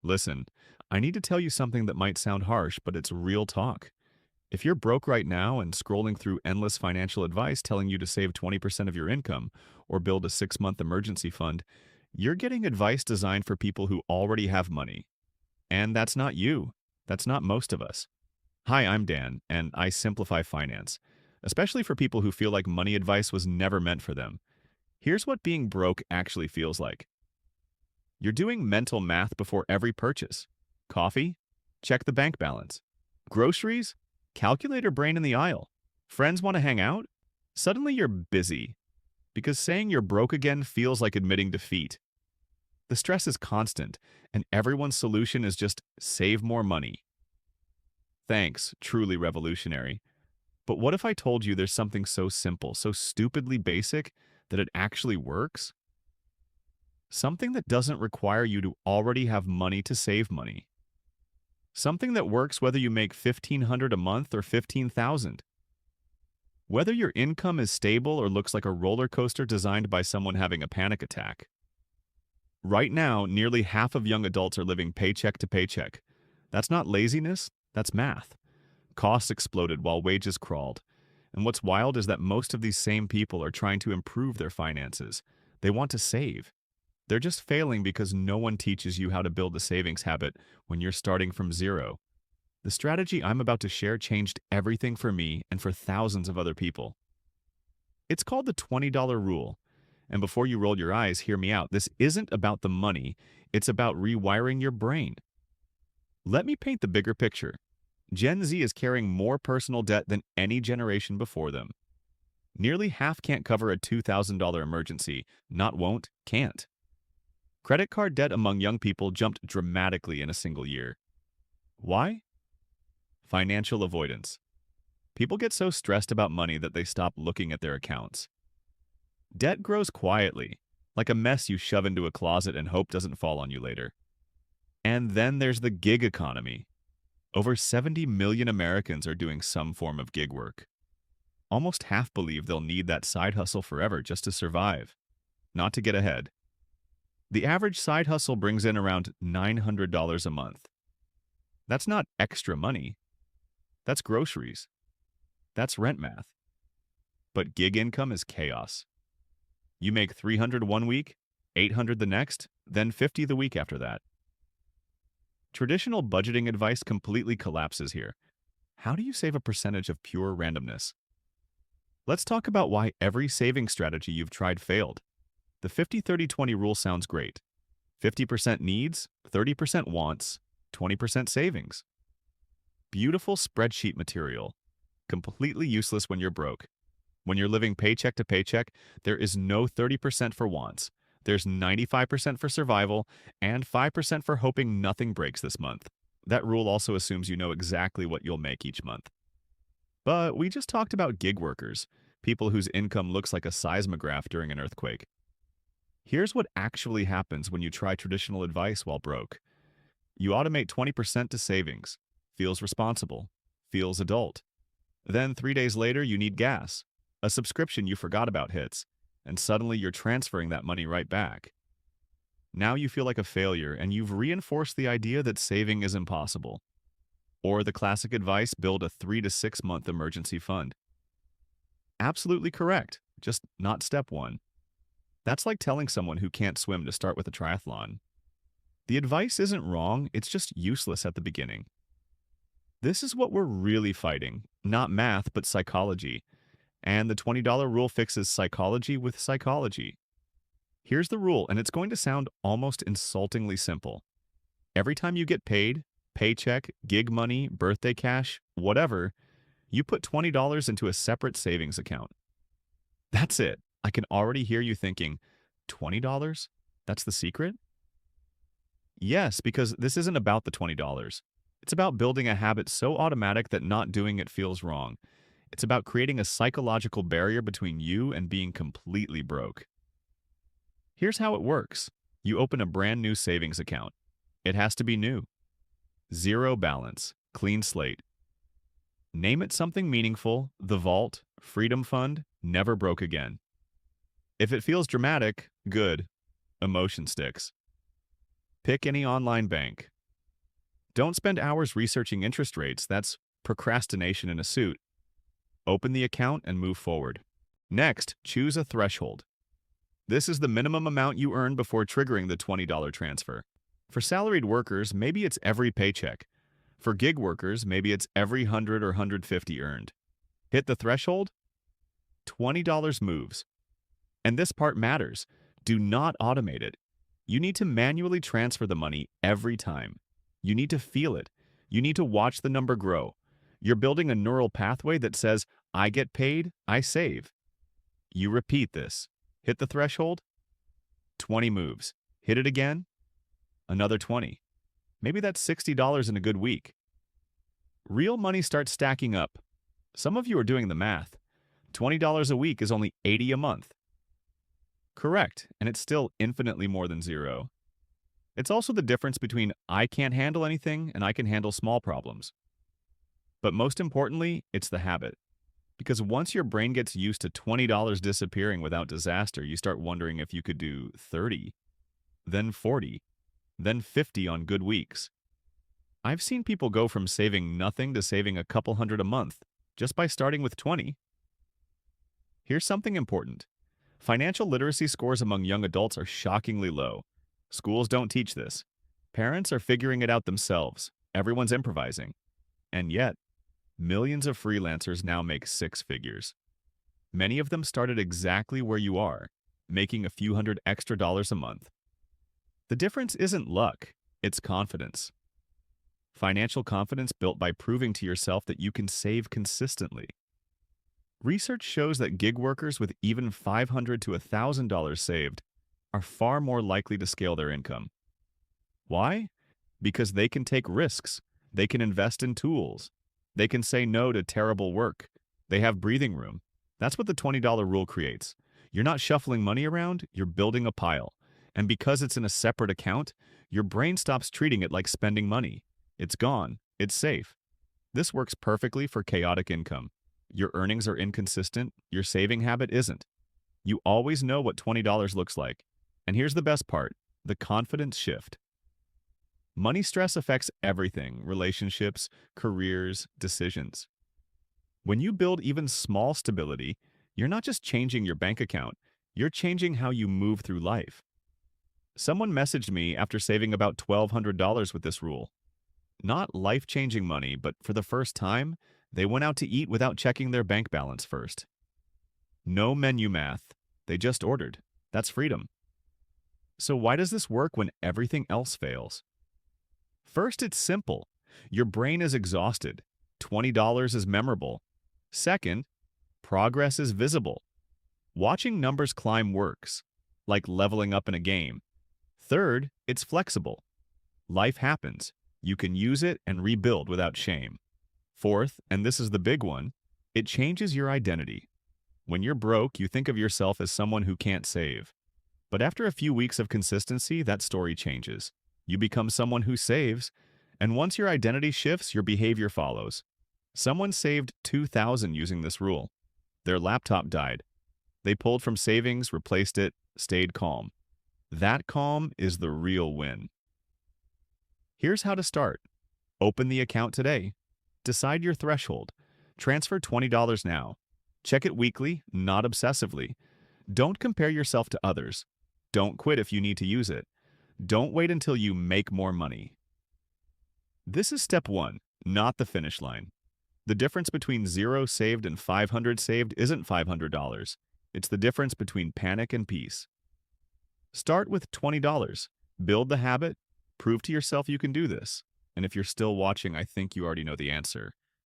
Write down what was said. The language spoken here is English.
Listen, I need to tell you something that might sound harsh, but it's real talk. If you're broke right now and scrolling through endless financial advice telling you to save 20% of your income or build a 6-month emergency fund, you're getting advice designed for people who already have money. And that's not you. That's not most of us. Hi, I'm Dan, and I simplify finance, especially for people who feel like money advice was never meant for them. Here's what being broke actually feels like. You're doing mental math before every purchase. Coffee? Check the bank balance. Groceries? Calculator brain in the aisle. Friends want to hang out? Suddenly you're busy, because saying you're broke again feels like admitting defeat. The stress is constant, and everyone's solution is just save more money. Thanks, truly revolutionary. But what if I told you there's something so simple, so stupidly basic, that it actually works? Something that doesn't require you to already have money to save money. Something that works whether you make 1,500 a month or 15,000. Whether your income is stable or looks like a roller coaster designed by someone having a panic attack. Right now, nearly half of young adults are living paycheck to paycheck. That's not laziness, that's math. Costs exploded while wages crawled. And what's wild is that most of these same people are trying to improve their finances. They want to save. They're just failing because no one teaches you how to build a savings habit when you're starting from zero. The strategy I'm about to share changed everything for me and for thousands of other people. It's called the $20 rule. And before you roll your eyes, hear me out. This isn't about the money, it's about rewiring your brain. Let me paint the bigger picture. Gen Z is carrying more personal debt than any generation before them. Nearly half can't cover a $2,000 emergency. Not won't, can't. Credit card debt among young people jumped dramatically in a single year. Why? Financial avoidance. People get so stressed about money that they stop looking at their accounts. Debt grows quietly, like a mess you shove into a closet and hope doesn't fall on you later. And then there's the gig economy. Over 70 million Americans are doing some form of gig work. Almost half believe they'll need that side hustle forever just to survive, not to get ahead. The average side hustle brings in around $900 a month. That's not extra money. That's groceries. That's rent math. But gig income is chaos. You make 300 one week, 800 the next, then 50 the week after that. Traditional budgeting advice completely collapses here. How do you save a percentage of pure randomness? Let's talk about why every saving strategy you've tried failed. The 50-30-20 rule sounds great. 50% needs, 30% wants, 20% savings. Beautiful spreadsheet material. Completely useless when you're broke. When you're living paycheck to paycheck, there is no 30% for wants. There's 95% for survival and 5% for hoping nothing breaks this month. That rule also assumes you know exactly what you'll make each month. But we just talked about gig workers, people whose income looks like a seismograph during an earthquake. Here's what actually happens when you try traditional advice while broke. You automate 20% to savings. Feels responsible. Feels adult. Then 3 days later, you need gas. A subscription you forgot about hits, and suddenly you're transferring that money right back. Now you feel like a failure, and you've reinforced the idea that saving is impossible. Or the classic advice, build a 3 to 6 month emergency fund. Absolutely correct, just not step one. That's like telling someone who can't swim to start with a triathlon. The advice isn't wrong, it's just useless at the beginning. This is what we're really fighting, not math, but psychology. And the $20 rule fixes psychology with psychology. Here's the rule, and it's going to sound almost insultingly simple. Every time you get paid, paycheck, gig money, birthday cash, whatever, you put $20 into a separate savings account. That's it. I can already hear you thinking, $20? That's the secret? Yes, because this isn't about the $20. It's about building a habit so automatic that not doing it feels wrong. It's about creating a psychological barrier between you and being completely broke. Here's how it works. You open a brand new savings account. It has to be new. Zero balance, clean slate. Name it something meaningful, the vault, freedom fund, never broke again. If it feels dramatic, good. Emotion sticks. Pick any online bank. Don't spend hours researching interest rates. That's procrastination in a suit. Open the account and move forward. Next, choose a threshold. This is the minimum amount you earn before triggering the $20 transfer. For salaried workers, maybe it's every paycheck. For gig workers, maybe it's every 100 or 150 earned. Hit the threshold, $20 moves. And this part matters. Do not automate it. You need to manually transfer the money every time. You need to feel it. You need to watch the number grow. You're building a neural pathway that says, I get paid, I save. You repeat this. Hit the threshold, 20 moves. Hit it again, another 20. Maybe that's $60 in a good week. Real money starts stacking up. Some of you are doing the math. $20 a week is only $80 a month. Correct, and it's still infinitely more than zero. It's also the difference between I can't handle anything and I can handle small problems. But most importantly, it's the habit. Because once your brain gets used to $20 disappearing without disaster, you start wondering if you could do 30, then 40, then 50 on good weeks. I've seen people go from saving nothing to saving a couple hundred a month just by starting with 20. Here's something important. Financial literacy scores among young adults are shockingly low. Schools don't teach this. Parents are figuring it out themselves. Everyone's improvising. And yet, millions of freelancers now make six figures. Many of them started exactly where you are, making a few hundred extra dollars a month. The difference isn't luck, it's confidence. Financial confidence built by proving to yourself that you can save consistently. Research shows that gig workers with even $500 to $1,000 saved are far more likely to scale their income. Why? Because they can take risks. They can invest in tools. They can say no to terrible work. They have breathing room. That's what the $20 rule creates. You're not shuffling money around, you're building a pile. And because it's in a separate account, your brain stops treating it like spending money. It's gone. It's safe. This works perfectly for chaotic income. Your earnings are inconsistent. Your saving habit isn't. You always know what $20 looks like. And here's the best part, the confidence shift. Money stress affects everything, relationships, careers, decisions. When you build even small stability, you're not just changing your bank account, you're changing how you move through life. Someone messaged me after saving about $1,200 with this rule. Not life-changing money, but for the first time, they went out to eat without checking their bank balance first. No menu math. They just ordered. That's freedom. So why does this work when everything else fails? First, it's simple. Your brain is exhausted. $20 is memorable. Second, progress is visible. Watching numbers climb works, like leveling up in a game. Third, it's flexible. Life happens. You can use it and rebuild without shame. Fourth, and this is the big one, it changes your identity. When you're broke, you think of yourself as someone who can't save. But after a few weeks of consistency, that story changes. You become someone who saves, and once your identity shifts, your behavior follows. Someone saved $2,000 using this rule. Their laptop died. They pulled from savings, replaced it, stayed calm. That calm is the real win. Here's how to start. Open the account today. Decide your threshold. Transfer $20 now. Check it weekly, not obsessively. Don't compare yourself to others. Don't quit if you need to use it. Don't wait until you make more money. This is step one, not the finish line. The difference between 0 saved and 500 saved isn't $500. It's the difference between panic and peace. Start with $20. Build the habit. Prove to yourself you can do this. And if you're still watching, I think you already know the answer.